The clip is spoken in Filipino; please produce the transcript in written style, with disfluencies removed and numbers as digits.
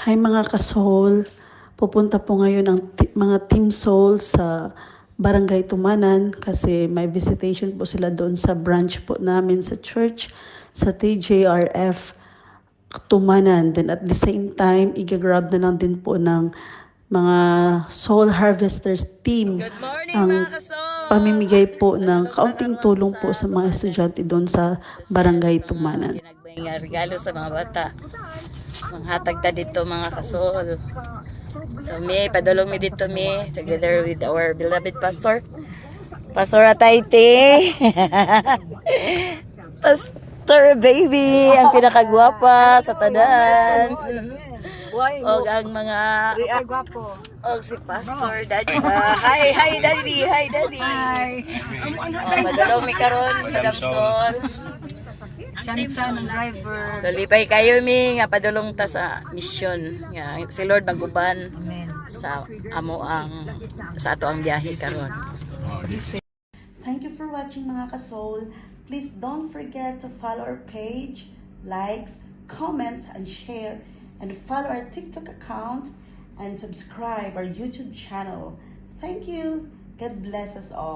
Hi mga ka-soul, pupunta po ngayon ang mga Team Soul sa Barangay Tumanan kasi may visitation po sila doon sa branch po namin sa church sa TJRF Tumanan. Then at the same time, igagrab na lang din po ng mga Soul Harvesters team Good morning ang mga kasol! pamimigay po ng kaunting tulong po sa mga estudyante doon sa Barangay Tumanan. Mga regalo sa mga bata. Manghatag ta dito mga kasol. So me, padulong mi dito mi together with our beloved pastor. Pastor Atayte. Pastor baby, ang pinakagwapa sa tanan. Og ang mga og si Pastor Daddy. Hi Daddy, hi Daddy. Madulong mi karon, Madam Sol. Chansa ng driver. So lipay kayo mi nga padulong ta sa mission nga si Lord maguban sa amo ang sa ato ang biyahe karon. Thank you for watching mga ka-soul. Please don't forget to follow our page, likes, comments, and share. And follow our TikTok account and subscribe our YouTube channel. Thank you. God bless us all.